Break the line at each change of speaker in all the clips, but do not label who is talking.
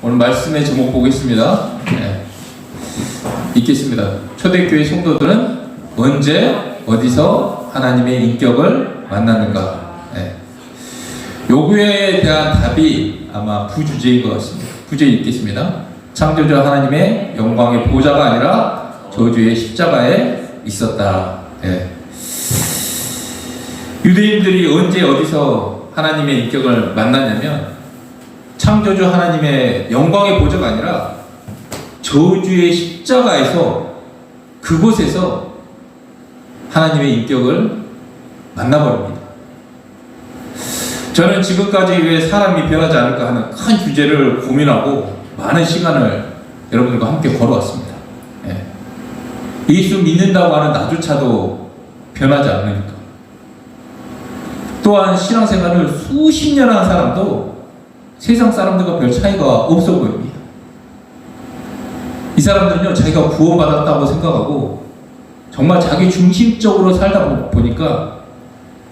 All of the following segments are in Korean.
오늘 말씀의 제목 보겠습니다. 네. 읽겠습니다. 초대교회 성도들은 언제 어디서 하나님의 인격을 만났는가? 네. 요구에 대한 답이 아마 부주제인 것 같습니다. 부제 읽겠습니다. 창조주 하나님의 영광의 보좌가 아니라 저주의 십자가에 있었다. 네. 유대인들이 언제 어디서 하나님의 인격을 만났냐면 창조주 하나님의 영광의 보좌가 아니라 저주의 십자가에서 그곳에서 하나님의 인격을 만나버립니다. 저는 지금까지 왜 사람이 변하지 않을까 하는 큰 주제를 고민하고 많은 시간을 여러분들과 함께 걸어왔습니다. 예. 예수 믿는다고 하는 나조차도 변하지 않으니까. 또한 신앙생활을 수십 년 한 사람도 세상 사람들과 별 차이가 없어 보입니다. 이 사람들은요, 자기가 구원받았다고 생각하고 정말 자기 중심적으로 살다 보니까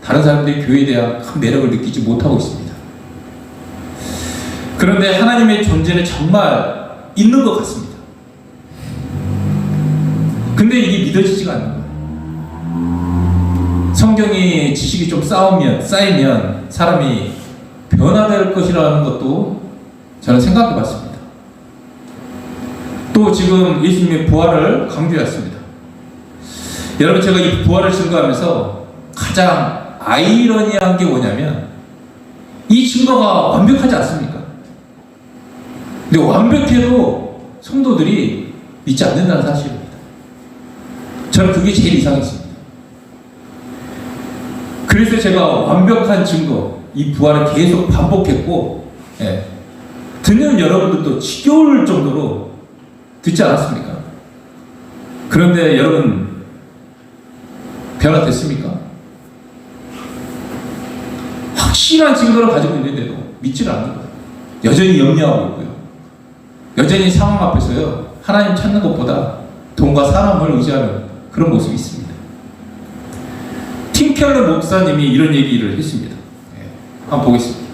다른 사람들이 교회에 대한 큰 매력을 느끼지 못하고 있습니다. 그런데 하나님의 존재는 정말 있는 것 같습니다. 근데 이게 믿어지지가 않는 거예요. 성경이 지식이 좀 쌓이면 사람이 변화될 것이라는 것도 저는 생각해 봤습니다. 또 지금 예수님의 부활을 강조했습니다. 여러분, 제가 이 부활을 증거하면서 가장 아이러니한 게 뭐냐면 이 증거가 완벽하지 않습니까? 근데 완벽해도 성도들이 믿지 않는다는 사실입니다. 저는 그게 제일 이상했습니다. 그래서 제가 완벽한 증거, 이 부활을 계속 반복했고, 예, 듣는 여러분들도 지겨울 정도로 듣지 않았습니까? 그런데 여러분, 변화됐습니까? 확실한 증거를 가지고 있는데도 믿지를 않는 거예요. 여전히 염려하고 있고요. 여전히 상황 앞에서요, 하나님 찾는 것보다 돈과 사람을 의지하는 그런 모습이 있습니다. 팀 켈러 목사님이 이런 얘기를 했습니다. 한번 보겠습니다.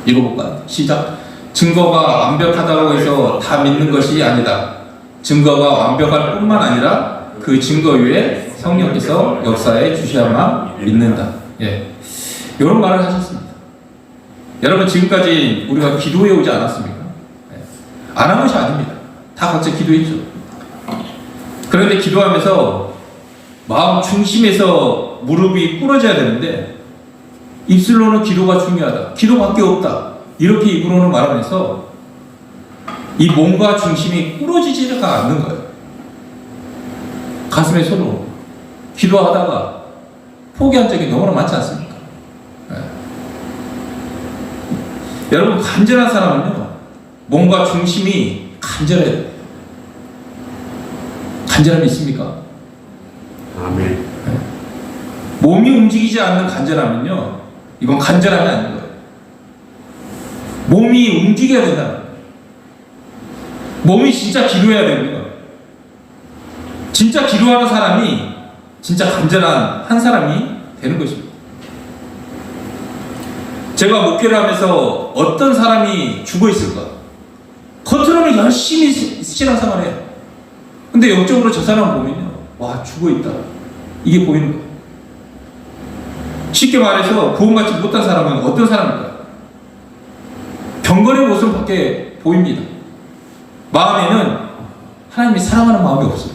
읽어볼까요? 시작. 증거가 완벽하다고 해서 다 믿는 것이 아니다. 증거가 완벽할 뿐만 아니라 그 증거 위에 성령께서 역사해 주셔야만 믿는다. 예, 이런 말을 하셨습니다. 여러분, 지금까지 우리가 기도해 오지 않았습니까? 예. 안 한 것이 아닙니다. 다 각자 기도했죠. 그런데 기도하면서 마음 중심에서 무릎이 꿇어져야 되는데 입술로는 기도가 중요하다, 기도밖에 없다, 이렇게 입으로는 말하면서 이 몸과 중심이 꿇어지지가 않는 거예요. 가슴에 손으로 기도하다가 포기한 적이 너무나 많지 않습니까? 네. 여러분, 간절한 사람은요, 몸과 중심이 간절해야 돼요. 간절함이 있습니까?
아멘.
네. 몸이 움직이지 않는 간절함은요, 이건 간절함이 아닌 거예요. 몸이 움직여야 된다는 거예요. 몸이 진짜 기도해야 되는 거예요. 진짜 기도하는 사람이 진짜 간절한 한 사람이 되는 것입니다. 제가 목회를 하면서 어떤 사람이 죽어 있을까? 겉으로는 열심히 신앙생활을 해요. 근데 영적으로 저 사람 보면요, 와, 죽어 있다, 이게 보이는 거예요. 쉽게 말해서 구원받지 못한 사람은 어떤 사람일까요? 경건의 모습밖에 보입니다. 마음에는 하나님이 사랑하는 마음이 없어요.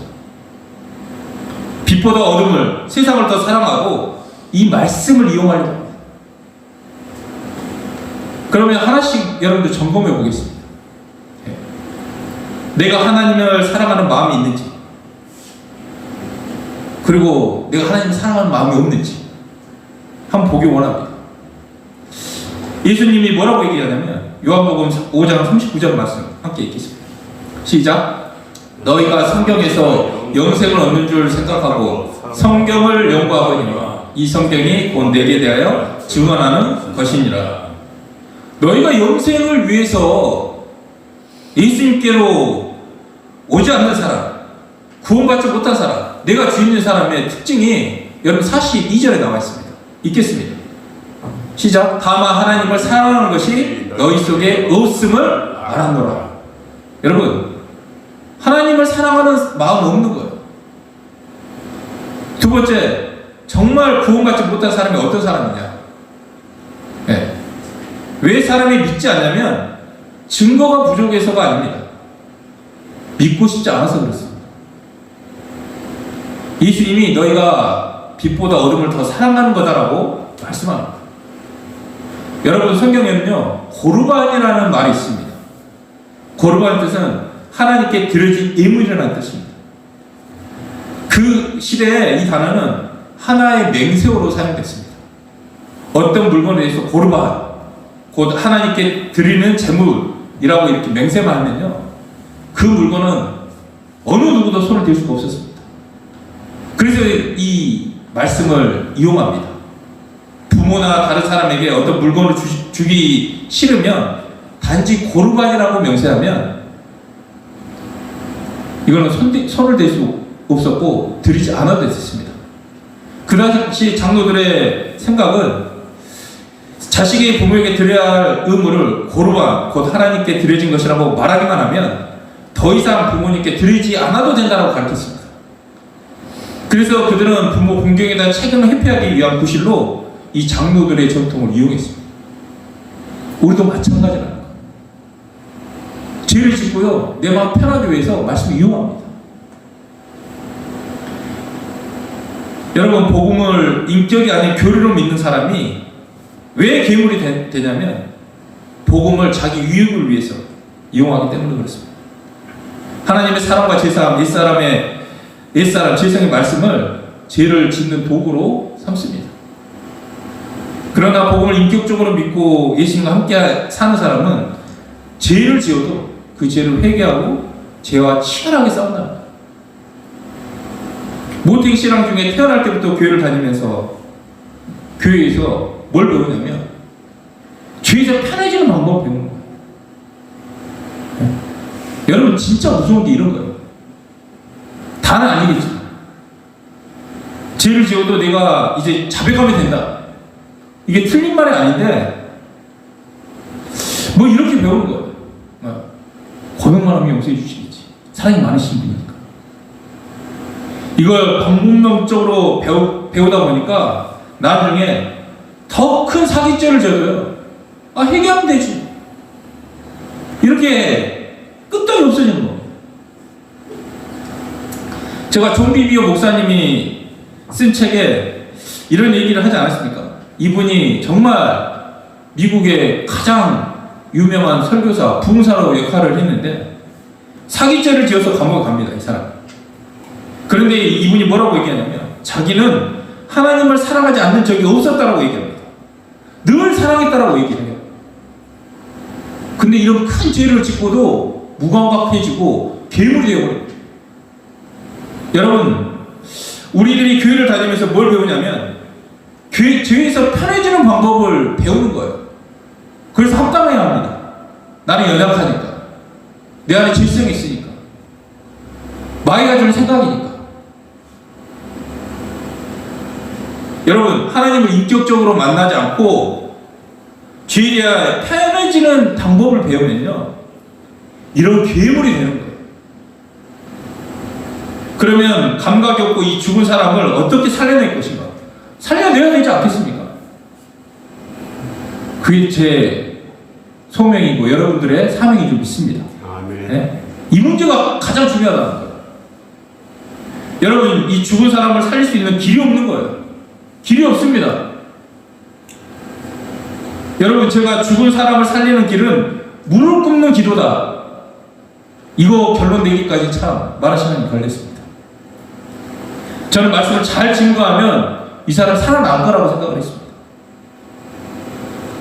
빛보다 어둠을, 세상을 더 사랑하고 이 말씀을 이용하려고 합니다. 그러면 하나씩 여러분들 점검해 보겠습니다. 내가 하나님을 사랑하는 마음이 있는지, 그리고 내가 하나님을 사랑하는 마음이 없는지 한번 보기 원합니다. 예수님이 뭐라고 얘기하냐면 요한복음 5장 39절 말씀 함께 읽겠습니다. 시작. 너희가 성경에서 영생을 얻는 줄 생각하고 성경을 연구하거니와 이 성경이 곧 내게 대하여 증언하는 것이니라. 너희가 영생을 위해서 예수님께로 오지 않는 사람, 구원받지 못한 사람, 내가 주인인 사람의 특징이 여러분 42절에 나와 있습니다. 읽겠습니다. 시작. 다만 하나님을 사랑하는 것이 너희 속에 없음을 알았노라. 여러분, 하나님을 사랑하는 마음 없는 거예요. 두 번째, 정말 구원받지 못한 사람이 어떤 사람이냐? 네. 왜 사람이 믿지 않냐면 증거가 부족해서가 아닙니다. 믿고 싶지 않아서 그렇습니다. 예수님이 너희가 빛보다 어둠을 더 사랑하는 거다라고 말씀합니다. 여러분, 성경에는요 고르반이라는 말이 있습니다. 고르반의 뜻은 하나님께 드려진 예물이라는 뜻입니다. 그 시대에 이 단어는 하나의 맹세어로 사용됐습니다. 어떤 물건에 대해서 고르반, 곧 하나님께 드리는 제물이라고 이렇게 맹세만 하면요 그 물건은 어느 누구도 손을 댈 수가 없었습니다. 그래서 이 말씀을 이용합니다. 부모나 다른 사람에게 어떤 물건을 주기 싫으면 단지 고르반이라고 명세하면 이거는 손을 댈 수 없었고 드리지 않아도 됐습니다. 그 당시 장로들의 생각은 자식이 부모에게 드려야 할 의무를 고르반, 곧 하나님께 드려진 것이라고 말하기만 하면 더 이상 부모님께 드리지 않아도 된다고 가르쳤습니다. 그래서 그들은 부모 공경에 대한 책임을 회피하기 위한 구실로 이 장로들의 전통을 이용했습니다. 우리도 마찬가지라는 거예요. 죄를 짓고요 내 마음 편하기 위해서 말씀을 이용합니다. 여러분, 복음을 인격이 아닌 교리로 믿는 사람이 왜 괴물이 되냐면 복음을 자기 유익을 위해서 이용하기 때문에 그렇습니다. 하나님의 사랑과 제사함, 옛사람, 제사의 말씀을 죄를 짓는 도구로 삼습니다. 그러나 복음을 인격적으로 믿고 예수님과 함께 사는 사람은 죄를 지어도 그 죄를 회개하고 죄와 치열하게 싸운답니다. 모태기 신앙 중에 태어날 때부터 교회를 다니면서 교회에서 뭘 배우냐면 죄에서 편해지는 방법을 배우는 거예요. 네? 여러분, 진짜 무서운 게 이런 거예요. 다는 아니겠지만 죄를 지어도 내가 이제 자백하면 된다. 이게 틀린 말이 아닌데 뭐 이렇게 배우는 거예요. 고백만 하면 용서해 주시겠지. 사랑이 많으신 분이니까. 이걸 방법론적으로 배우다 보니까 나중에 더 큰 사기죄를 져요. 회개하면 되지. 이렇게 끝도 없어지는 거예요. 제가 존 비비오 목사님이 쓴 책에 이런 얘기를 하지 않았습니까? 이분이 정말 미국의 가장 유명한 설교사, 부흥사로 역할을 했는데 사기죄를 지어서 감옥에 갑니다, 이 사람. 그런데 이분이 뭐라고 얘기하냐면 자기는 하나님을 사랑하지 않는 적이 없었다라고 얘기합니다. 늘 사랑했다라고 얘기해요. 근데 이런 큰 죄를 짓고도 무감각해지고 괴물이 되어버립니다. 여러분, 우리들이 교회를 다니면서 뭘 배우냐면 죄에서 편해지는 방법을 배우는 거예요. 그래서 합당해야 합니다. 나는 연약하니까, 내 안에 질성이 있으니까, 마귀가 주는 생각이니까. 여러분, 하나님을 인격적으로 만나지 않고 죄에 대해 편해지는 방법을 배우면요 이런 괴물이 되는 거예요. 그러면 감각이 없고 이 죽은 사람을 어떻게 살려낼 것인가? 살려내야 되지 않겠습니까? 그게 제 소명이고 여러분들의 사명인 줄 믿습니다. 네? 이 문제가 가장 중요하다는 거예요. 여러분, 이 죽은 사람을 살릴 수 있는 길이 없는 거예요. 길이 없습니다. 여러분, 제가 죽은 사람을 살리는 길은 무릎 꿇는 기도다. 이거 결론 내기까지 참 많은 시간이 걸렸습니다. 저는 말씀을 잘 증거하면 이 사람 살아날 거라고 생각을 했습니다.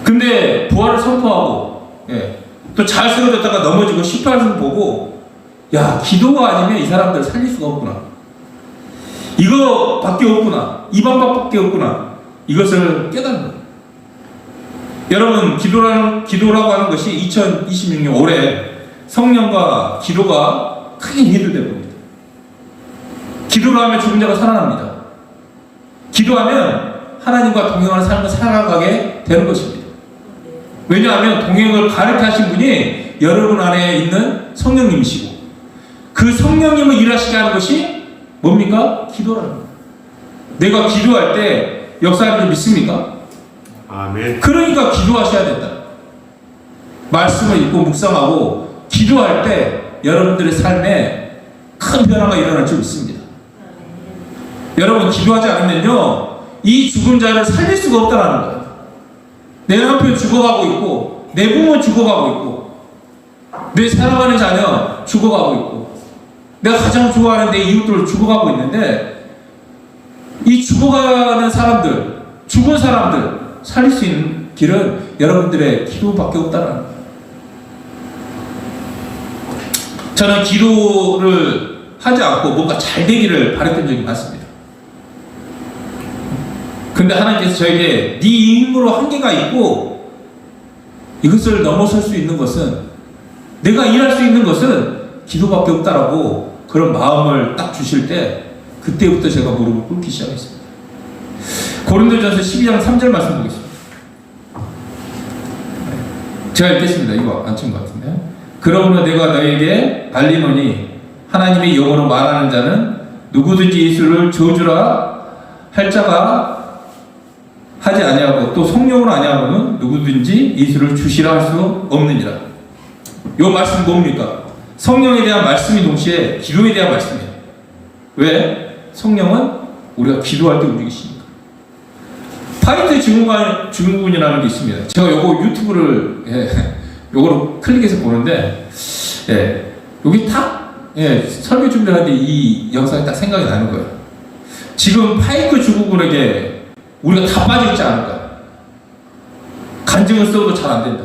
근데 부활을 선포하고 또 잘 쓰러졌다가 넘어지고 실패하는 걸 보고 야, 기도가 아니면 이 사람들 살릴 수가 없구나. 이거밖에 없구나. 이 방법밖에 없구나. 이것을 깨닫는 거예요. 여러분, 기도라고 하는 것이 2026년 올해 성령과 기도가 크게 연결되어 봅니다. 기도를 하면 죽은 자가 살아납니다. 기도하면 하나님과 동행하는 삶을 살아가게 되는 것입니다. 왜냐하면 동행을 가르쳐 하신 분이 여러분 안에 있는 성령님이시고, 그 성령님을 일하시게 하는 것이 뭡니까? 기도라는 거예요. 내가 기도할 때 역사하는 줄 믿습니까?
아멘.
그러니까 기도하셔야 된다. 말씀을 읽고 묵상하고 기도할 때 여러분들의 삶에 큰 변화가 일어날 줄 믿습니다. 여러분, 기도하지 않으면요, 이 죽은 자를 살릴 수가 없다는 거예요. 내 남편 죽어가고 있고, 내 부모 죽어가고 있고, 내 사랑하는 자녀 죽어가고 있고, 내가 가장 좋아하는 내 이웃들 죽어가고 있는데, 이 죽어가는 사람들, 죽은 사람들 살릴 수 있는 길은 여러분들의 기도밖에 없다는 거예요. 저는 기도를 하지 않고 뭔가 잘 되기를 바랬던 적이 많습니다. 근데 하나님께서 저에게 네 힘으로 한계가 있고 이것을 넘어설 수 있는 것은, 내가 일할 수 있는 것은 기도밖에 없다라고 그런 마음을 딱 주실 때, 그때부터 제가 무릎을 꿇기 시작했습니다. 고린도전서 12장 3절 말씀 보겠습니다. 제가 읽겠습니다. 이거 안 친 것 같은데. 그러므로 내가 너에게 알리노니 하나님의 영어로 말하는 자는 누구든지 예수를 저주라 할 자가 하지 아니하고 또 성령으로 아니하고는 누구든지 예수를 주시라 할 수 없느니라. 이 말씀 뭡니까? 성령에 대한 말씀이 동시에 기도에 대한 말씀이에요. 왜? 성령은 우리가 기도할 때 움직이시니까. 파이트 증후군이라는 게 있습니다. 제가 요거 유튜브를 요거로 클릭해서 보는데, 여기 딱 설교 준비를 하는데 이 영상이 딱 생각이 나는 거예요. 지금 파이크 증후군에게 우리가 다 빠져있지 않을까? 간증을 써도 잘 안 된다.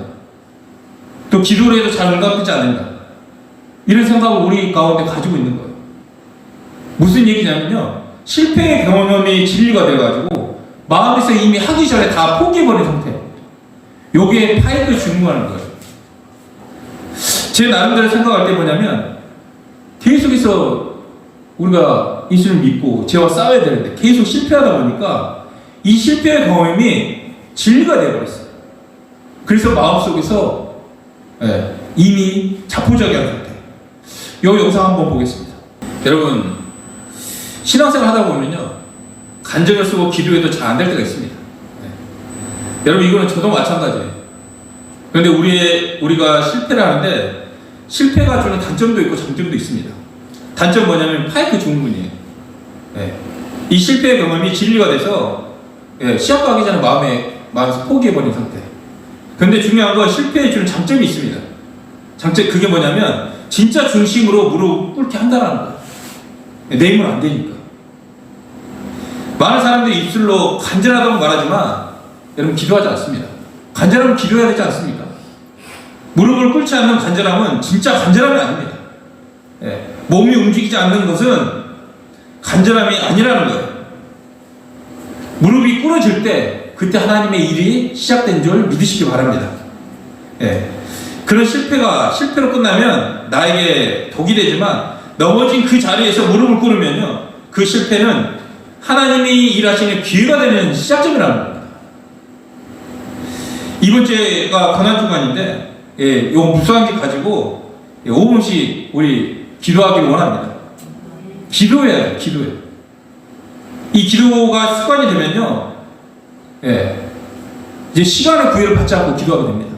또 기도를 해도 잘 응답되지 않는다. 이런 생각을 우리 가운데 가지고 있는 거예요. 무슨 얘기냐면요, 실패의 경험이 진리가 돼가지고 마음에서 이미 하기 전에 다 포기해버린 상태예요. 요게 파이크 증후군하는 거예요. 제 나름대로 생각할 때 뭐냐면, 계속해서 우리가 예수를 믿고 죄와 싸워야 되는데 계속 실패하다 보니까 이 실패의 경험이 진리가 되어버렸어요. 그래서 마음속에서 이미 자포자기한 상태. 이 영상 한번 보겠습니다. 여러분, 신앙생활 하다 보면요, 간증을 쓰고 기도해도 잘 안 될 때가 있습니다. 여러분, 이거는 저도 마찬가지예요. 그런데 우리가 실패를 하는데, 실패가 주는 단점도 있고 장점도 있습니다. 단점 뭐냐면 파이크 증후군이에요. 이 실패의 경험이 진리가 돼서 시합 가기 전에 마음에서 포기해버린 상태. 근데 중요한 건 실패에 주는 장점이 있습니다. 그게 뭐냐면 진짜 중심으로 무릎 꿇게 한다는 거예요. 내 힘은 안 되니까. 많은 사람들이 입술로 간절하다고 말하지만 여러분, 기도하지 않습니다. 간절하면 기도해야 되지 않습니까? 무릎을 꿇지 않는 간절함은 진짜 간절함이 아닙니다. 몸이 움직이지 않는 것은 간절함이 아니라는 거예요. 무릎이 꿇어질 때 그때 하나님의 일이 시작된 줄 믿으시기 바랍니다. 그런 실패로 끝나면 나에게 독이 되지만, 넘어진 그 자리에서 무릎을 꿇으면요, 그 실패는 하나님이 일하시는 기회가 되는 시작점이라는 겁니다. 이번 주가 고난주간인데, 요 묵상기 가지고 5분씩 우리 기도하기를 원합니다. 기도해야 돼요. 이 기도가 습관이 되면요, 이제 시간의 구애를 받지 않고 기도하게 됩니다.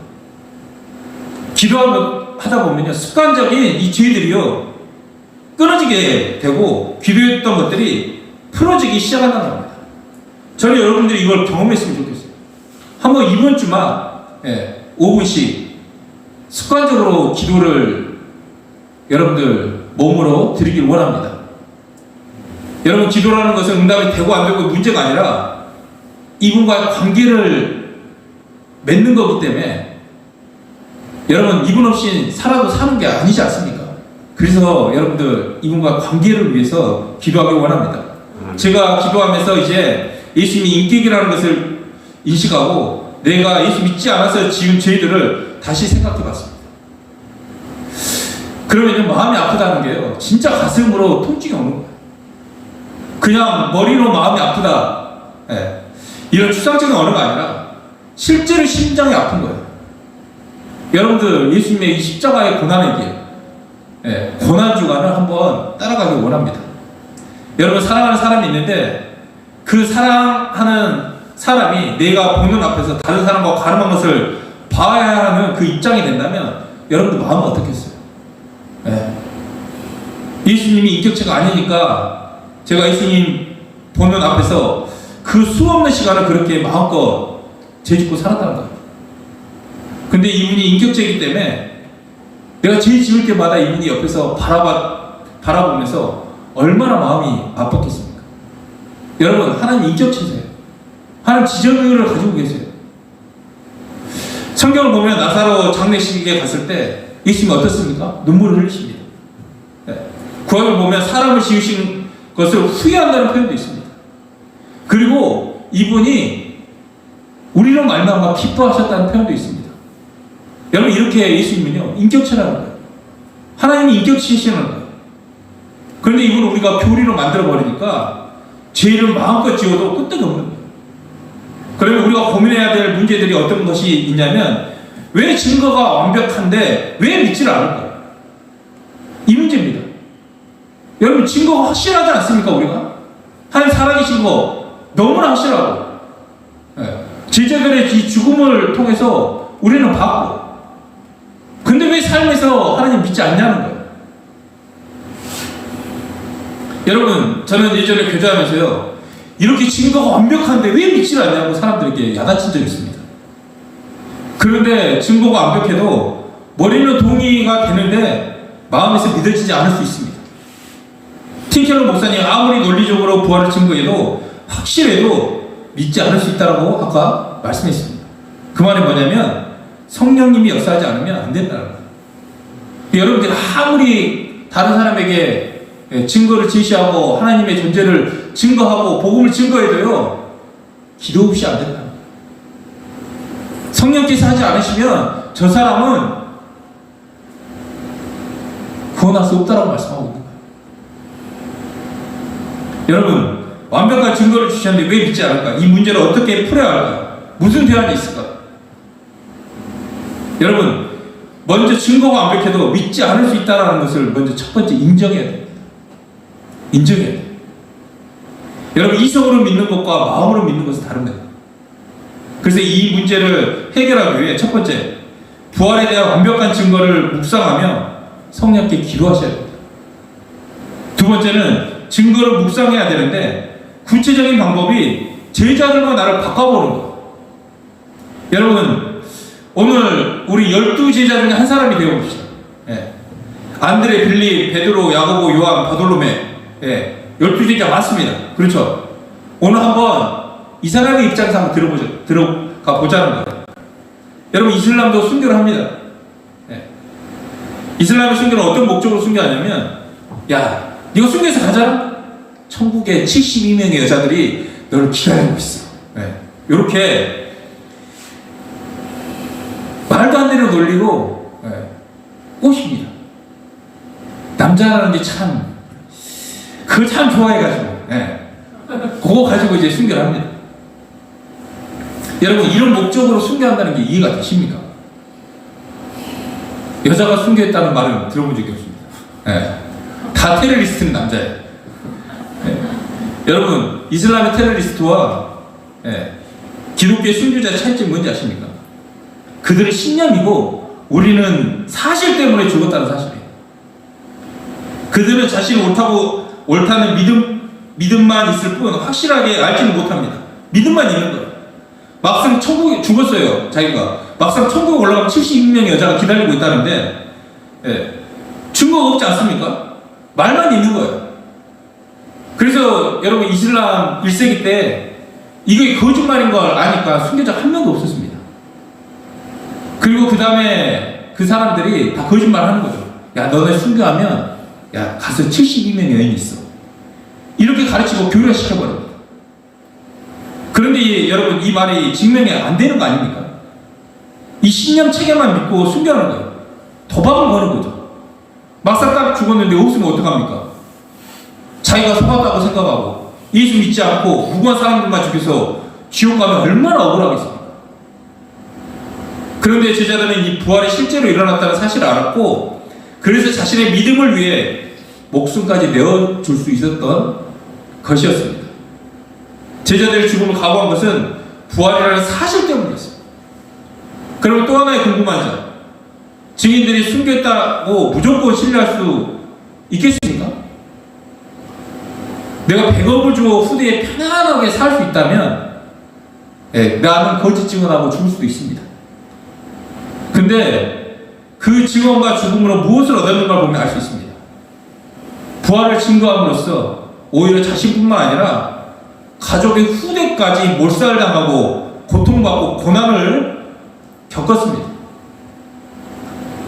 기도하다 보면요, 습관적인 이 죄들이요, 끊어지게 되고, 기도했던 것들이 풀어지기 시작한다는 겁니다. 저는 여러분들이 이걸 경험했으면 좋겠어요. 한번 이번 주만 5분씩 습관적으로 기도를 여러분들 몸으로 드리길 원합니다. 여러분, 기도라는 것은 응답이 되고 안 되고 문제가 아니라 이분과의 관계를 맺는 거기 때문에, 여러분, 이분 없이 살아도 사는 게 아니지 않습니까? 그래서 여러분들 이분과 관계를 위해서 기도하길 원합니다. 제가 기도하면서 이제 예수님이 인격이라는 것을 인식하고, 내가 예수 믿지 않아서 지은 죄들을 다시 생각해 봤습니다. 그러면 마음이 아프다는 게요, 진짜 가슴으로 통증이 오는 거예요. 그냥 머리로 마음이 아프다, 이런 추상적인 언어가 아니라 실제로 심장이 아픈 거예요. 여러분들 예수님의 이 십자가의 고난에게 고난 주간을 한번 따라가길 원합니다. 여러분 사랑하는 사람이 있는데 그 사랑하는 사람이 내가 보는 앞에서 다른 사람과 가늠한 것을 봐야 하는 그 입장이 된다면 여러분들 마음은 어떻겠어요? 예수님이 인격체가 아니니까 제가 예수님 보는 앞에서 그 수없는 시간을 그렇게 마음껏 죄짓고 살았다는 거예요. 근데 이분이 인격체이기 때문에 내가 죄 지을 때마다 이분이 옆에서 바라보면서 얼마나 마음이 아팠겠습니까? 여러분, 하나님 인격체세요. 하나님 지정의를 가지고 계세요. 성경을 보면 나사로 장례식에 갔을 때 예수님이 어떻습니까? 눈물을 흘리십니다. 구약을 보면 사람을 지으신 것을 후회한다는 표현도 있습니다. 그리고 이분이 우리로 말미암아 기뻐하셨다는 표현도 있습니다. 여러분, 이렇게 예수님은요 인격체라는 거예요. 하나님이 인격체시라는 거예요. 그런데 이분을 우리가 교리로 만들어 버리니까 죄를 마음껏 지어도 끄떡이 없는 거예요. 그러면 우리가 고민해야 될 문제들이 어떤 것이 있냐면, 왜 증거가 완벽한데 왜 믿지를 않을까? 이 문제입니다. 여러분, 증거가 확실하지 않습니까? 우리가 하나님 살아계신 거 너무나 확실하고, 제자들의 이 죽음을 통해서 우리는 봤고, 근데 왜 삶에서 하나님 믿지 않냐는 거예요. 여러분, 저는 예전에 교제하면서요 이렇게 증거가 완벽한데 왜 믿지를 않냐고 사람들에게 야단친 적이 있습니다. 그런데 증거가 완벽해도 머리는 동의가 되는데 마음에서 믿어지지 않을 수 있습니다. 팀켈러 목사님 아무리 논리적으로 부활을 증거해도 확실해도 믿지 않을 수 있다고 아까 말씀했습니다. 그 말은 뭐냐면 성령님이 역사하지 않으면 안 된다는 거예요. 여러분들이 아무리 다른 사람에게 증거를 제시하고 하나님의 존재를 증거하고 복음을 증거해도요 기도 없이 안 된다. 성령께서 하지 않으시면 저 사람은 구원할 수 없다라고 말씀하고 있는 거예요. 여러분, 완벽한 증거를 주셨는데 왜 믿지 않을까? 이 문제를 어떻게 풀어야 할까? 무슨 대안이 있을까? 여러분, 먼저 증거가 완벽해도 믿지 않을 수 있다는 것을 먼저 첫 번째 인정해야 됩니다. 인정해야 돼요. 여러분, 이성으로 믿는 것과 마음으로 믿는 것은 다릅니다. 그래서 이 문제를 해결하기 위해 첫 번째, 부활에 대한 완벽한 증거를 묵상하며 성령께 기도하셔야 됩니다. 두 번째는 증거를 묵상해야 되는데 구체적인 방법이 제자들과 나를 바꿔보는 거예요. 여러분, 오늘 우리 12제자 중에 한 사람이 되어봅시다. 안드레, 빌립, 베드로, 야고보, 요한, 바돌로메, 12제자 맞습니다. 그렇죠? 오늘 한번 이 사람의 입장에서 한번 들어가 보자는 거예요. 여러분, 이슬람도 순교를 합니다. 이슬람의 순교는 어떤 목적으로 순교하냐면, 야, 네가 순교해서 가잖아? 천국에 72명의 여자들이 너를 기다리고 있어. 이렇게 말도 안 되는 논리로 꼬십니다. 남자라는 게 참, 그거 참 좋아해가지고, 그거 가지고 이제 순교를 합니다. 여러분, 이런 목적으로 순교한다는 게 이해가 되십니까? 여자가 순교했다는 말은 들어본 적이 없습니다. 다 테러리스트는 남자예요. 여러분, 이슬람의 테러리스트와 기독교의 순교자의 차이점이 뭔지 아십니까? 그들은 신념이고 우리는 사실 때문에 죽었다는 사실이에요. 그들은 자신이 옳다는 믿음만 있을 뿐 확실하게 알지는 못합니다. 믿음만 있는 거예요. 막상 천국에 죽었어요. 자기가 막상 천국에 올라가면 72명의 여자가 기다리고 있다는데 증거가 없지 않습니까? 말만 있는 거예요. 그래서 여러분, 이슬람 1세기 때 이게 거짓말인 걸 아니까 순교자 한 명도 없었습니다. 그리고 그 다음에 그 사람들이 다 거짓말 하는 거죠. 야, 너네 순교하면 야, 가서 72명의 여인이 있어. 이렇게 가르치고 교류화 시켜버립니다. 그런데 여러분, 이 말이 증명이 안 되는 거 아닙니까? 이 신념 체계만 믿고 순교하는 거예요. 도박을 거는 거죠. 막상 딱 죽었는데 없으면 어떡합니까? 자기가 속았다고 생각하고 예수 믿지 않고 무고한 사람들만 죽여서 지옥 가면 얼마나 억울하겠습니까? 그런데 제자들은 이 부활이 실제로 일어났다는 사실을 알았고, 그래서 자신의 믿음을 위해 목숨까지 내어줄 수 있었던 것이었습니다. 제자들의 죽음을 각오한 것은 부활이라는 사실 때문이었습니다. 그러면 또 하나의 궁금한 점, 증인들이 숨겼다고 무조건 신뢰할 수 있겠습니까? 내가 100억을 주고 후대에 편안하게 살 수 있다면 나는 거짓 증언하고 죽을 수도 있습니다. 근데 그 증언과 죽음으로 무엇을 얻었는가 보면 알 수 있습니다. 부활을 증거함으로써 오히려 자신뿐만 아니라 가족의 후대까지 몰살당하고 고통받고 고난을 겪었습니다.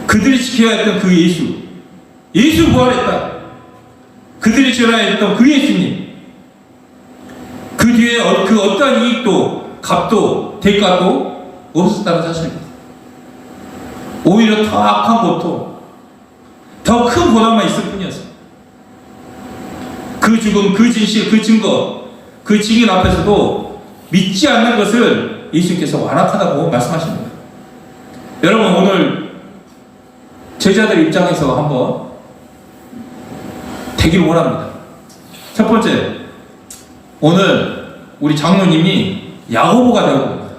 그들이 지켜야 했던 그 예수 부활했다. 그들이 전해야 했던 그 예수님, 그 뒤에 그 어떠한 이익도 값도 대가도 없었다는 사실입니다. 오히려 더 악한 고통, 더 큰 고난만 있을 뿐이었습니다. 그 죽음, 그 진실, 그 증거, 그 증인 앞에서도 믿지 않는 것을 예수님께서 완악하다고 말씀하십니다. 여러분, 오늘 제자들 입장에서 한번 되기를 원합니다. 첫 번째, 오늘 우리 장로님이 야고보가 되고 봅니다.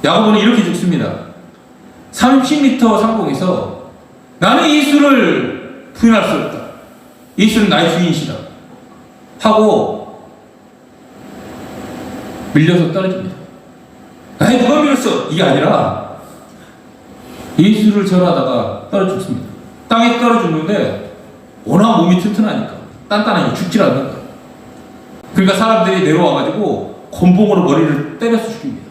야고보는 이렇게 죽습니다. 30m 상공에서 나는 예수를 부인할 수 없다. 예수는 나의 주인이시다. 하고 밀려서 떨어집니다. 아니, 누가 밀었어? 이게 아니라 예수를 절하다가 떨어져 죽습니다. 땅에 떨어져 죽는데 워낙 몸이 튼튼하니까 단단하니까 죽질 않는 거예요. 그러니까 사람들이 내려와가지고 곤봉으로 머리를 때려서 죽입니다.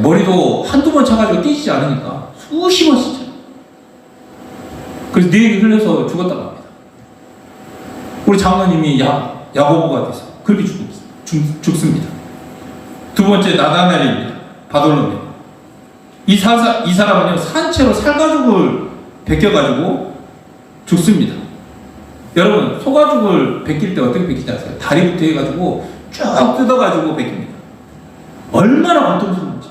머리도 한두 번 차가지고 떼지지 않으니까 수십 번 쓰죠. 그래서 뇌에 흘려서 죽었다고 합니다. 우리 장로님이 야고보가 돼서 그렇게 죽습니다. 두 번째, 나다나엘입니다. 바돌로메. 이 사람은요, 산채로 살가죽을 벗겨가지고 죽습니다. 여러분, 소가죽을 벗길 때 어떻게 벗기지 아세요? 다리부터 해가지고 쭉 뜯어가지고 벗깁니다. 얼마나 고통스러운지.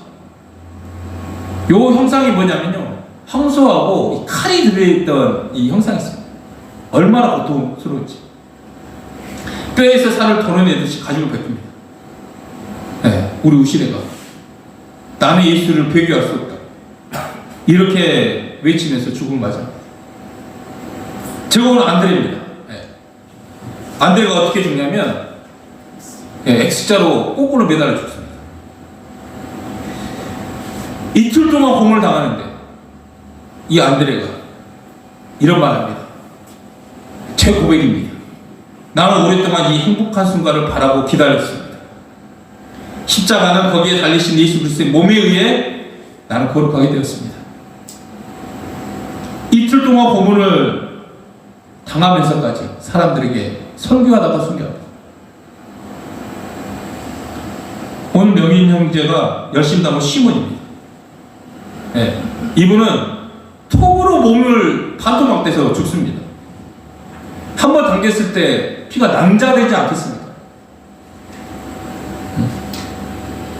요 형상이 뭐냐면요, 황소하고 이 칼이 들어있던 이 형상이 있어요. 얼마나 고통스러운지. 뼈에서 살을 도려내듯이 가죽을 벗깁니다. 우리 우시래가 나는 예수를 배교할 수 없다. 이렇게 외치면서 죽음을 맞이합니다. 저거는 안드레입니다. 안드레가 어떻게 죽냐면 X자로 꼬꾸로 매달려 죽습니다. 이틀 동안 고문을 당하는데 이 안드레가 이런 말 합니다. 제 고백입니다. 나는 오랫동안 이 행복한 순간을 바라고 기다렸습니다. 십자가는 거기에 달리신 예수 그리스도의 몸에 의해 나는 거룩하게 되었습니다. 이틀 동안 고문을 당하면서까지 사람들에게 설교하다가 순교합니다. 오늘 명인 형제가 열심히 담은 시몬입니다. 이분은 톱으로 몸을 반토막대서 죽습니다. 한 번 당겼을 때 피가 낭자되지 않겠습니까?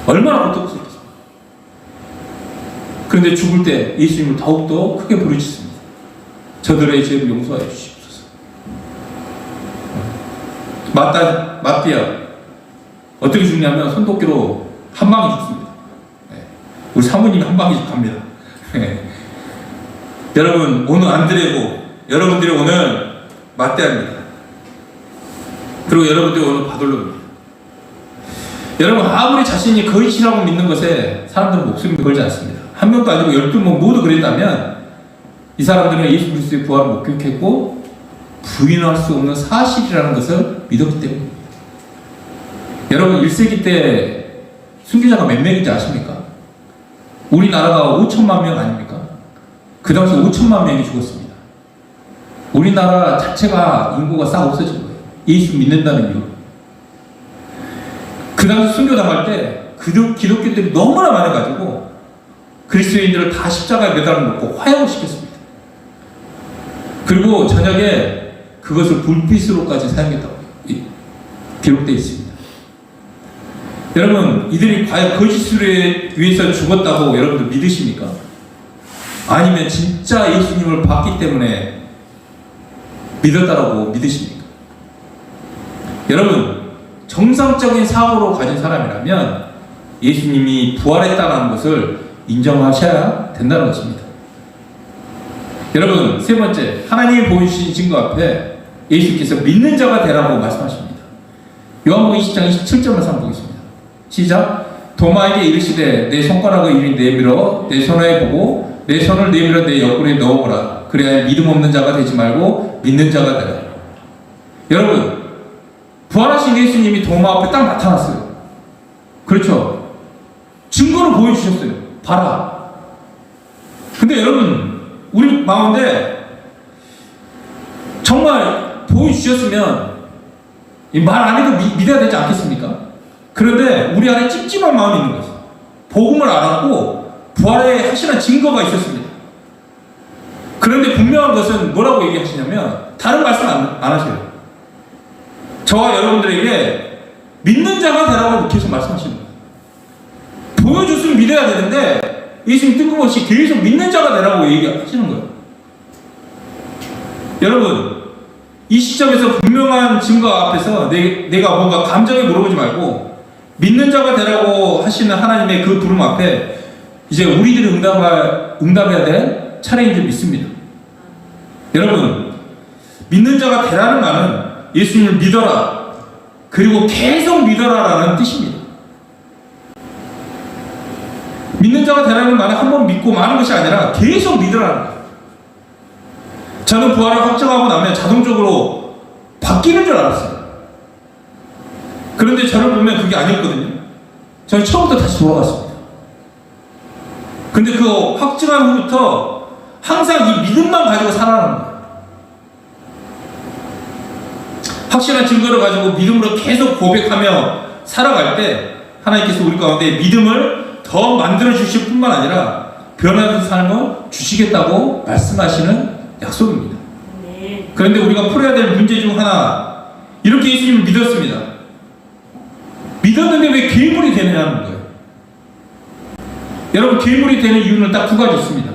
얼마나 고통스럽겠습니까? 그런데 죽을 때 예수님을 더욱더 크게 부르짖습니다. 저들의 죄를 용서하여 주시옵소서. 마띠아 어떻게 죽냐면 손도끼로 한 방에 죽습니다. 우리 사모님이 한 방에 갑니다. 여러분, 오늘 안드레고 여러분들이 오늘 마띠아입니다. 그리고 여러분들이 오늘 바돌로입니다. 여러분, 아무리 자신이 거짓이라고 믿는 것에 사람들은 목숨을 걸지 않습니다. 한 명도 아니고 12명 모두 그랬다면 이 사람들은 예수 그리스도의 부활을 목격했고 부인할 수 없는 사실이라는 것을 믿었기 때문입니다. 여러분, 1세기 때 순교자가 몇 명인지 아십니까? 우리나라가 5천만 명 아닙니까? 그 당시 5천만 명이 죽었습니다. 우리나라 자체가 인구가 싹 없어진 거예요. 예수 믿는다는 이유로. 그 당시 순교당할 때 기독교들이 너무나 많아가지고 그리스도인들을 다 십자가에 매달아 놓고 화형을 시켰습니다. 그리고 저녁에 그것을 불빛으로까지 사용했다고 기록되어 있습니다. 여러분, 이들이 과연 거짓을 위해서 죽었다고 여러분들 믿으십니까? 아니면 진짜 예수님을 봤기 때문에 믿었다라고 믿으십니까? 여러분, 정상적인 사고로 가진 사람이라면 예수님이 부활했다는 것을 인정하셔야 된다는 것입니다. 여러분, 세 번째, 하나님이 보여주신 증거 앞에 예수께서 믿는 자가 되라고 말씀하십니다. 요한복음 20장 27절을 한번 보겠습니다. 시작. 도마에게 이르시되 내 손가락을 이리 내밀어 내 손에 보고 내 손을 내밀어 내 옆구리에 넣어보라. 그래야 믿음 없는 자가 되지 말고 믿는 자가 되라. 여러분, 부활하신 예수님이 도마 앞에 딱 나타났어요. 그렇죠? 증거를 보여주셨어요. 봐라. 근데 여러분, 우리 마음인데 정말 보여주셨으면 말 안 해도 믿어야 되지 않겠습니까? 그런데 우리 안에 찝찝한 마음이 있는 거죠. 복음을 알았고 부활의 확실한 증거가 있었습니다. 그런데 분명한 것은 뭐라고 얘기하시냐면 다른 말씀 안 하셔요. 저와 여러분들에게 믿는 자가 되라고 계속 말씀하시는 거예요. 보여줬으면 믿어야 되는데 예수님 뜬금없이 계속 믿는 자가 되라고 얘기하시는 거예요. 여러분, 이 시점에서 분명한 증거 앞에서 내가 뭔가 감정에 물어보지 말고 믿는 자가 되라고 하시는 하나님의 그 부름 앞에 이제 우리들이 응답해야 될 차례인 줄 믿습니다. 여러분, 믿는 자가 되라는 말은 예수님을 믿어라, 그리고 계속 믿어라라는 뜻입니다. 믿는 자가 되라는 말은 한 번 믿고 마는 것이 아니라 계속 믿으라는 거예요. 저는 부활을 확정하고 나면 자동적으로 바뀌는 줄 알았어요. 그런데 저를 보면 그게 아니었거든요. 저는 처음부터 다시 돌아갔습니다. 근데 그 확증한 후부터 항상 이 믿음만 가지고 살아가는 거예요. 확실한 증거를 가지고 믿음으로 계속 고백하며 살아갈 때 하나님께서 우리 가운데 믿음을 더 만들어 주실 뿐만 아니라 변화된 삶을 주시겠다고 말씀하시는 약속입니다. 네. 그런데 우리가 풀어야 될 문제 중 하나, 이렇게 예수님을 믿었습니다. 믿었는데 왜 괴물이 되느냐는 거예요. 여러분, 괴물이 되는 이유는 딱 두 가지 있습니다.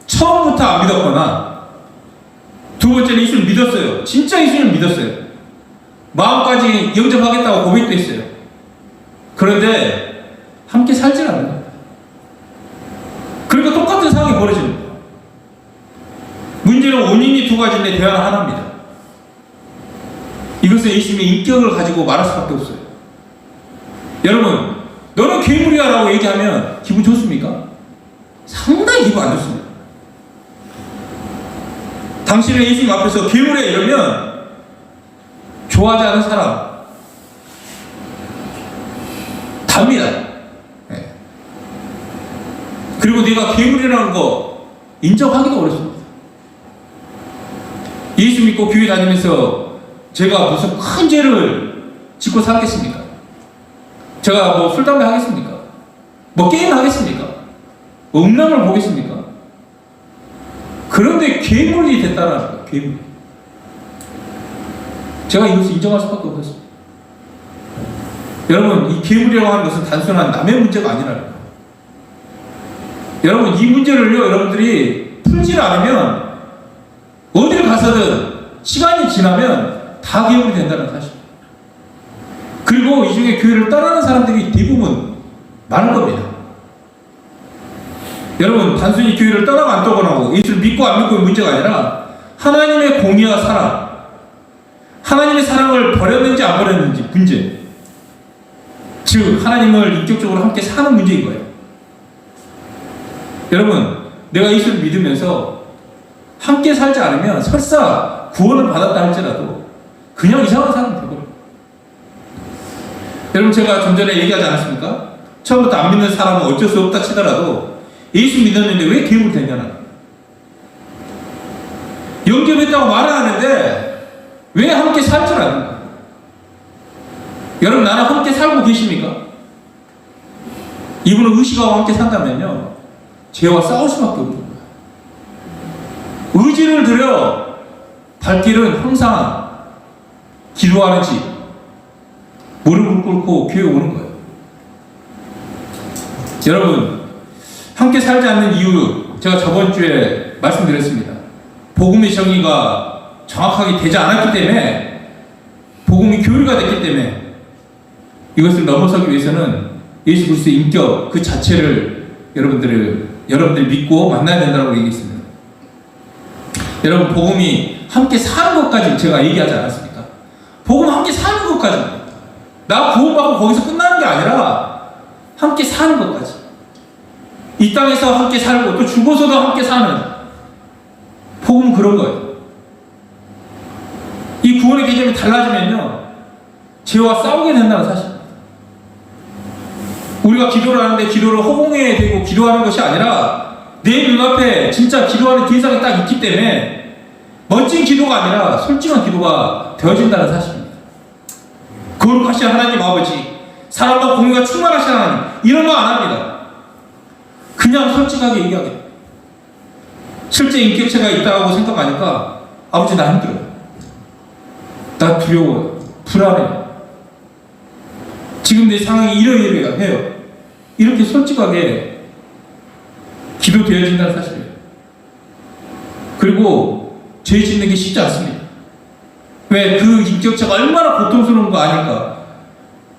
처음부터 안 믿었거나, 두 번째는 예수님을 믿었어요. 진짜 예수님을 믿었어요. 마음까지 영접하겠다고 고백도 했어요. 그런데 함께 살질 않는 거예요. 그러니까 똑같은 상황이 벌어지는 거예요. 문제는 원인이 두 가지인데 대화는 하나입니다. 이것은 예수님의 인격을 가지고 말할 수밖에 없어요. 여러분, 너는 괴물이야 라고 얘기하면 기분 좋습니까? 상당히 기분 안 좋습니다. 당신은 예수님 앞에서 괴물이야 이러면 좋아하지 않은 사람 답니다. 네. 그리고 네가 괴물이라는 거 인정하기도 어렵습니다. 예수 믿고 교회 다니면서 제가 무슨 큰 죄를 짓고 살겠습니까? 제가 뭐 술, 담배 하겠습니까? 뭐 게임 하겠습니까? 뭐 음란을 보겠습니까? 그런데 괴물이 됐다는 거예요. 괴물. 제가 이것을 인정할 수밖에 없었습니다. 여러분, 이 괴물이라고 하는 것은 단순한 남의 문제가 아니라는 거예요. 여러분, 이 문제를요, 여러분들이 풀지 않으면 어딜 가서든 시간이 지나면 다 괴물이 된다는 사실. 그리고 이 중에 교회를 떠나는 사람들이 대부분 많은 겁니다. 여러분, 단순히 교회를 떠나고 안 떠나고 예수를 믿고 안 믿고의 문제가 아니라 하나님의 공의와 사랑, 하나님의 사랑을 버렸는지 안 버렸는지 문제, 즉 하나님을 인격적으로 함께 사는 문제인 거예요. 여러분, 내가 예수를 믿으면서 함께 살지 않으면 설사 구원을 받았다 할지라도 그냥 이상한 사람이 되거든요. 여러분, 제가 좀 전에 얘기하지 않았습니까? 처음부터 안 믿는 사람은 어쩔 수 없다 치더라도 예수 믿었는데 왜 괴물 됐냐는 거예요. 영접했다고 말을 하는데 왜 함께 살지 않는 거예요? 여러분, 나랑 함께 살고 계십니까? 이분은 의식하고 함께 산다면요, 죄와 싸울 수밖에 없는 거예요. 의지를 들여 발길은 항상 기도하는 집, 무릎을 꿇고 교회 오는 거예요. 여러분, 함께 살지 않는 이유 제가 저번 주에 말씀드렸습니다. 복음의 정의가 정확하게 되지 않았기 때문에, 복음이 교류가 됐기 때문에 이것을 넘어서기 위해서는 예수 그리스도의 인격 그 자체를 여러분들이 믿고 만나야 된다고 얘기했습니다. 여러분, 복음이 함께 사는 것까지 제가 얘기하지 않았습니까? 복음 함께 사는 것까지, 나 구원받고 거기서 끝나는 게 아니라 함께 사는 것까지, 이 땅에서 함께 살고 또 죽어서도 함께 사는 복음은 그런 거예요. 이 구원의 개념이 달라지면요, 죄와 싸우게 된다는 사실입니다. 우리가 기도를 하는데 기도를 허공에 대고 기도하는 것이 아니라 내 눈앞에 진짜 기도하는 대상이 딱 있기 때문에 멋진 기도가 아니라 솔직한 기도가 되어진다는 사실입니다. 거룩하신 하나님 아버지, 사랑과 공의가 충만하신 하나님, 이런 거 안 합니다. 그냥 솔직하게 얘기하게. 실제 인격체가 있다고 생각하니까 아버지, 나 힘들어요. 나 두려워요. 불안해요. 지금 내 상황이 이러이러해요. 이렇게 솔직하게 기도되어진다는 사실이에요. 그리고 죄 짓는 게 쉽지 않습니다. 왜? 그 인격체가 얼마나 고통스러운 거 아닐까.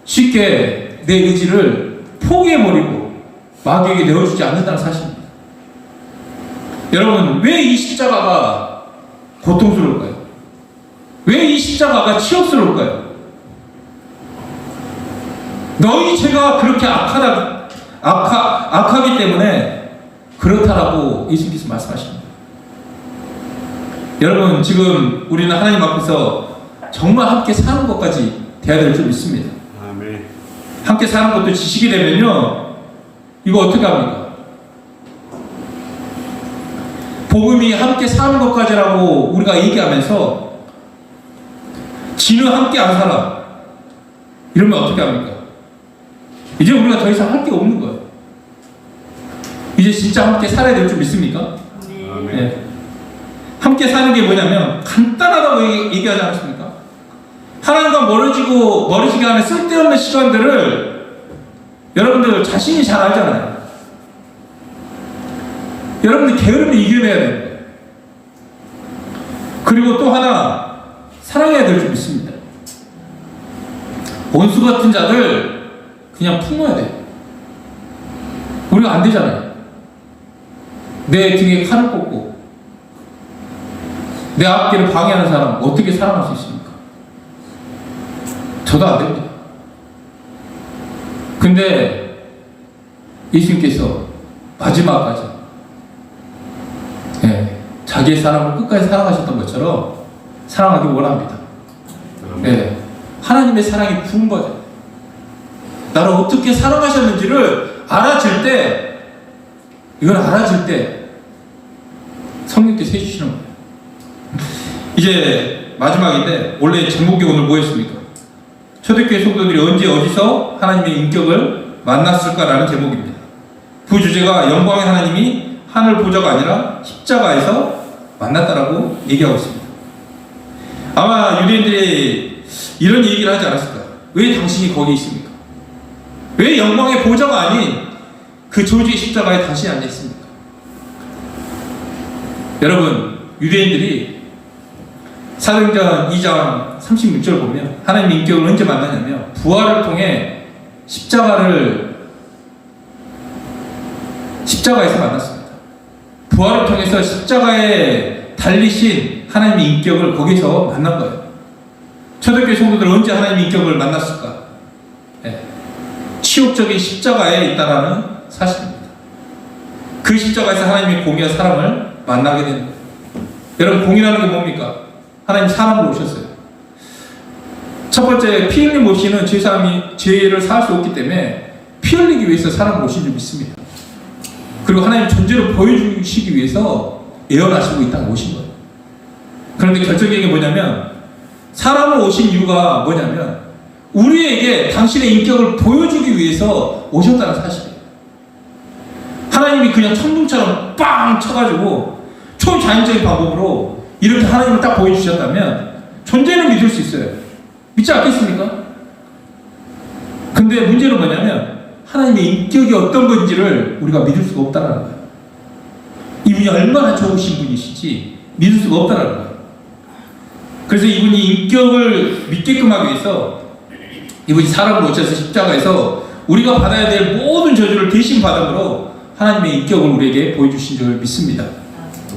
쉽게 내 의지를 포기해버리고 마귀에게 내어주지 않는다는 사실입니다. 여러분, 왜 이 십자가가 고통스러울까요? 왜 이 십자가가 치욕스러울까요? 너희 죄가 그렇게 악하기 때문에 그렇다라고 예수님께서 말씀하십니다. 여러분, 지금 우리는 하나님 앞에서 정말 함께 사는 것까지 돼야 될 줄 믿습니다.
아멘.
함께 사는 것도 지식이 되면요, 이거 어떻게 합니까? 복음이 함께 사는 것까지라고 우리가 얘기하면서 지는 함께 안 살아, 이러면 어떻게 합니까? 이제 우리가 더 이상 할 게 없는 거예요. 이제 진짜 함께 살아야 될 줄 믿습니까?
아멘.
네. 함께 사는 게 뭐냐면 간단하다고 얘기하지 않습니까? 하나님과 멀어지게 하는 쓸데없는 시간들을 여러분들 자신이 잘 알잖아요. 여러분들 게으름을 이겨내야 되는 거예요. 그리고 또 하나, 사랑해야 될 줄 믿습니다. 원수 같은 자들 그냥 품어야 돼요. 우리가 안 되잖아요. 내 등에 칼을 꽂고 내 앞길을 방해하는 사람 어떻게 사랑할 수 있습니까? 저도 안 됩니다. 근데 예수님께서 마지막까지 자기의 사람을 끝까지 사랑하셨던 것처럼 사랑하기 원합니다. 하나님의 사랑이 부은거죠. 나를 어떻게 사랑하셨는지를 알아질 때, 이걸 알아질 때 성령께서 해주시는 거예요. 이제 마지막인데, 원래 제목이 오늘 뭐였습니까? 초대교회 성도들이 언제 어디서 하나님의 인격을 만났을까라는 제목입니다. 부주제가 영광의 하나님이 하늘 보좌가 아니라 십자가에서 만났다라고 얘기하고 있습니다. 아마 유대인들이 이런 얘기를 하지 않았을까? 왜 당신이 거기 있습니까? 왜 영광의 보좌가 아닌 그 저주의 십자가에 당신이 앉아 있습니까? 여러분, 유대인들이 사도행전 2장 36절 보면 하나님의 인격을 언제 만나냐면 부활을 통해 십자가에서 만났습니다. 부활을 통해서 십자가에 달리신 하나님의 인격을 거기서 만난 거예요. 초대교회 성도들 언제 하나님의 인격을 만났을까? 치욕적인 십자가에 있다라는 사실입니다. 그 십자가에서 하나님의 공의와 사랑을 만나게 됩니다. 여러분, 공의라는 게 뭡니까? 하나님 사람으로 오셨어요. 첫 번째, 피 흘림 없이는 죄를 사할 수 없기 때문에 피 흘리기 위해서 사람을 오신 줄 믿습니다. 그리고 하나님 존재를 보여주시기 위해서 예언하시고 이 땅에 오신 거예요. 그런데 결정적인 게 뭐냐면, 사람으로 오신 이유가 뭐냐면 우리에게 당신의 인격을 보여주기 위해서 오셨다는 사실이에요. 하나님이 그냥 천둥처럼 빵 쳐가지고 초자연적인 방법으로 이렇게 하나님을 딱 보여주셨다면 존재는 믿을 수 있어요. 믿지 않겠습니까? 근데 문제는 뭐냐면 하나님의 인격이 어떤 건지를 우리가 믿을 수가 없다는 거예요. 이분이 얼마나 좋으신 분이신지 믿을 수가 없다는 거예요. 그래서 이분이 인격을 믿게끔 하기 위해서 이분이 사람을 오셔서 십자가에서 우리가 받아야 될 모든 저주를 대신 받음으로 하나님의 인격을 우리에게 보여주신 줄 믿습니다.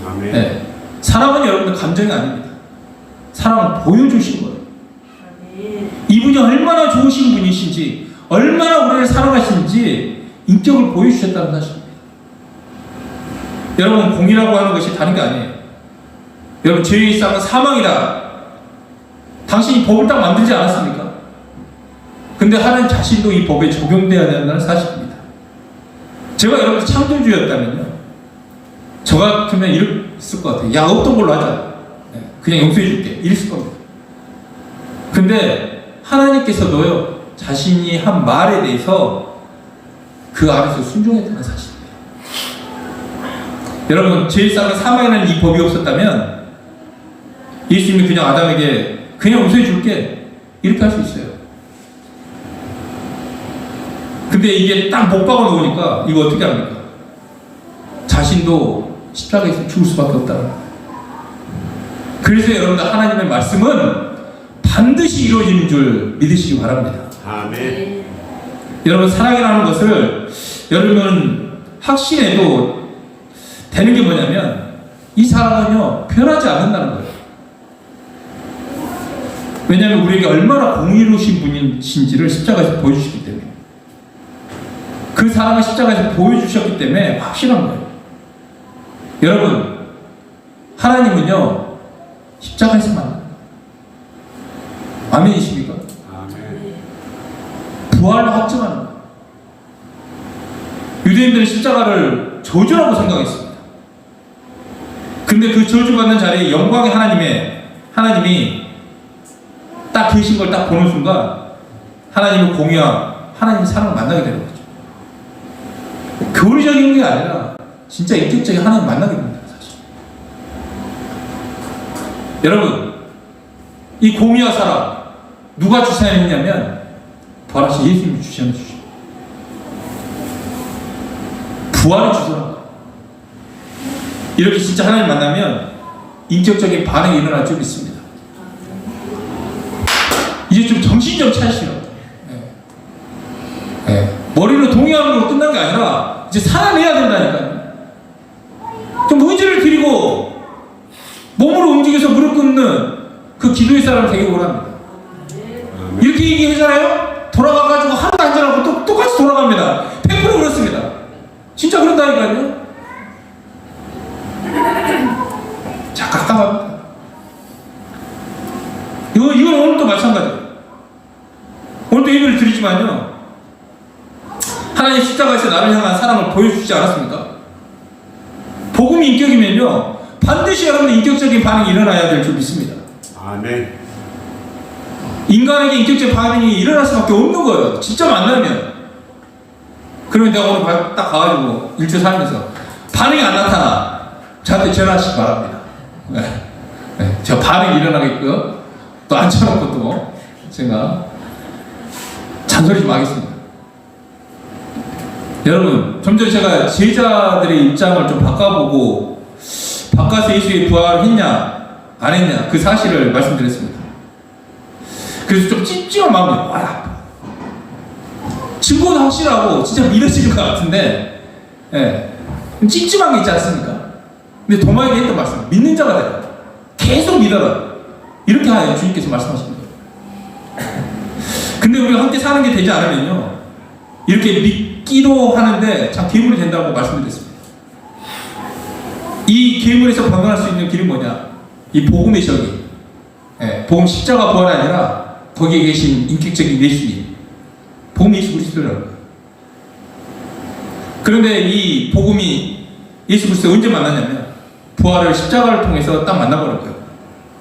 아멘.
네. 사랑은 여러분들 감정이 아닙니다. 사랑은 보여주신 거예요. 이분이 얼마나 좋으신 분이신지, 얼마나 우리를 사랑하시는지 인격을 보여주셨다는 사실입니다. 여러분, 공이라고 하는 것이 다른 게 아니에요. 여러분, 죄의 쌍은 사망이다. 당신이 법을 딱 만들지 않았습니까? 근데 하나님 자신도 이 법에 적용되어야 된다는 사실입니다. 제가 여러분 창조주였다면요, 저 같으면 이랬을 것 같아요. 야, 없던 걸로 하자. 그냥 용서해 줄게. 이랬을 겁니다. 근데 하나님께서도요, 자신이 한 말에 대해서 그 안에서 순종했다는 사실입니다. 여러분, 죄의 쌍은 사망이라는 이 법이 없었다면 예수님이 그냥 아담에게 그냥 용서해 줄게 이렇게 할 수 있어요. 근데 이게 딱 못 박아 놓으니까 이거 어떻게 합니까? 자신도 십자가에서 죽을 수밖에 없다는 거예요. 그래서 여러분들, 하나님의 말씀은 반드시 이루어지는 줄 믿으시기 바랍니다.
아멘.
여러분, 사랑이라는 것을 여러분은 확신해도 되는 게 뭐냐면 이 사랑은요, 변하지 않는다는 거예요. 왜냐하면 우리에게 얼마나 공의로우신 분이신지를 십자가에서 보여주시기 때문에, 그 사랑을 십자가에서 보여주셨기 때문에 확실한 거예요. 여러분, 하나님은요, 십자가에서 만나요. 아멘이십니까?
아멘.
부활로 확증하는 거예요. 유대인들은 십자가를 저주라고 생각했습니다. 근데 그 저주받는 자리에 영광의 하나님이 딱 계신 걸 딱 보는 순간 하나님의 공의와 하나님의 사랑을 만나게 되는 거죠. 교리적인 게 아니라 진짜 인격적인 하나님 만나게 됩니다. 사실. 여러분, 이 공의와 사랑 누가 주시하느냐면 부활하신 예수님이 주시하는 주시. 부활을 주소라는 거예요. 이렇게 진짜 하나님 만나면 인격적인 반응이 일어날 줄 믿습니다. 이제 좀 정신 좀 차리시라고. 머리로 동의하는 걸로 끝난 게 아니라 이제 살아내야 된다니까요. 좀 의지를 드리고 몸으로 움직여서 무릎 꿇는 그 기도의 사람 되게 원합니다. 이렇게 얘기하잖아요. 돌아가가지고 하나도 안 전하고 똑같이 돌아갑니다. 100% 그렇습니다. 진짜 그런다니까요. 자, 깜깜합니다. 이건 오늘도 마찬가지예요. 오늘도 예배를 드리지만요, 하나님 십자가에서 나를 향한 사랑을 보여주지 않았습니까? 복음이 인격이면요, 반드시 여러분의 인격적인 반응이 일어나야 될 줄 믿습니다.
아멘.
인간에게 인격적 반응이 일어날 수밖에 없는 거예요. 진짜 만나면. 그러면 내가 오늘 딱 가가지고 일주일 살면서 반응이 안 나타나, 저한테 전화하시기 바랍니다. 제가 반응이 일어나겠고요, 또 앉혀놓고 또 제가 잔소리 좀 하겠습니다. 여러분, 좀 전에 제가 제자들의 입장을 좀 바꿔보고 바꿔서 예수의 부활을 했냐 안 했냐 그 사실을 말씀드렸습니다. 그래서 좀 찝찝한 마음이 와요. 증거도 확실하고 진짜 믿어지는 것 같은데, 찝찝한 게 있지 않습니까? 근데 도마에게 했던 말씀, 믿는 자가 되라, 계속 믿어라, 이렇게 하여 주님께서 말씀하시는 거예요. 근데 우리가 함께 사는 게 되지 않으면요, 이렇게 믿기도 하는데 참 괴물이 된다고 말씀드렸습니다. 이 괴물에서 벗어날 수 있는 길은 뭐냐? 이 복음의 저기, 복음 십자가 부활이 아니라 거기에 계신 인격적인 예수님, 복음 예수 그리스도라는 거예요. 그런데 이 복음이 예수 그리스도 언제 만났냐면 부활을 십자가를 통해서 딱 만나버린 거예요.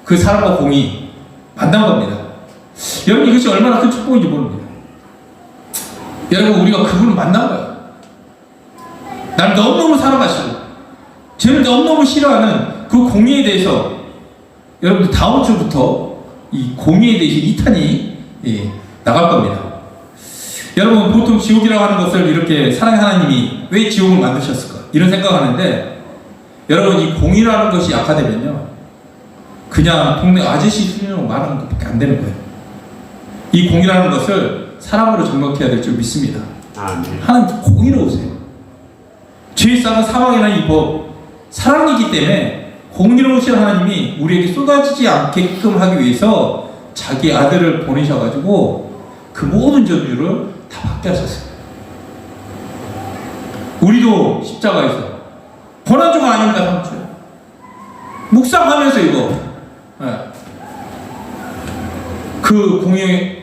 그 사람과 공이 만난 겁니다. 여러분, 이것이 얼마나 큰 축복인지 모릅니다. 여러분, 우리가 그분을 만난 거예요. 날 너무너무 사랑하시고 저를 너무너무 싫어하는 그 공의에 대해서, 여러분들 다음 주부터 이 공의에 대해서 2탄이 나갈 겁니다. 여러분 보통 지옥이라고 하는 것을 이렇게 사랑의 하나님이 왜 지옥을 만드셨을까 이런 생각하는데 여러분 이 공의라는 것이 약화되면요 그냥 동네 아저씨 수준으로 말하는 것밖에 안 되는 거예요. 이 공의라는 것을 사랑으로 접목해야 될 줄 믿습니다.
아멘.
하나님 공의로우세요. 죄의 쌍은 사망이나 이 법 사랑이기 때문에 공의로우신 하나님이 우리에게 쏟아지지 않게끔 하기 위해서 자기 아들을 보내셔가지고 그 모든 저주를 다 받게 하셨어요. 우리도 십자가에서 고난주가 아닙니다. 삼주 묵상하면서 이거 그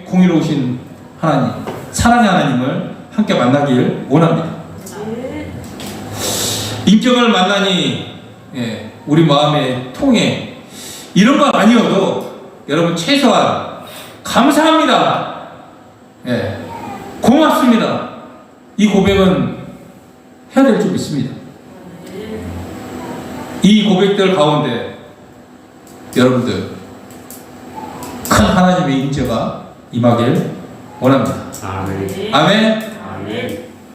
공의로우신 하나님 사랑의 하나님을 함께 만나길 원합니다. 인격을 만나니 우리 마음의 통해 이런 거 아니어도 여러분 최소한 감사합니다. 고맙습니다. 이 고백은 해야 될 줄 믿습니다. 이 고백들 가운데 여러분들 큰 하나님의 인재가 임하길 원합니다.
아멘.
아멘.
아멘.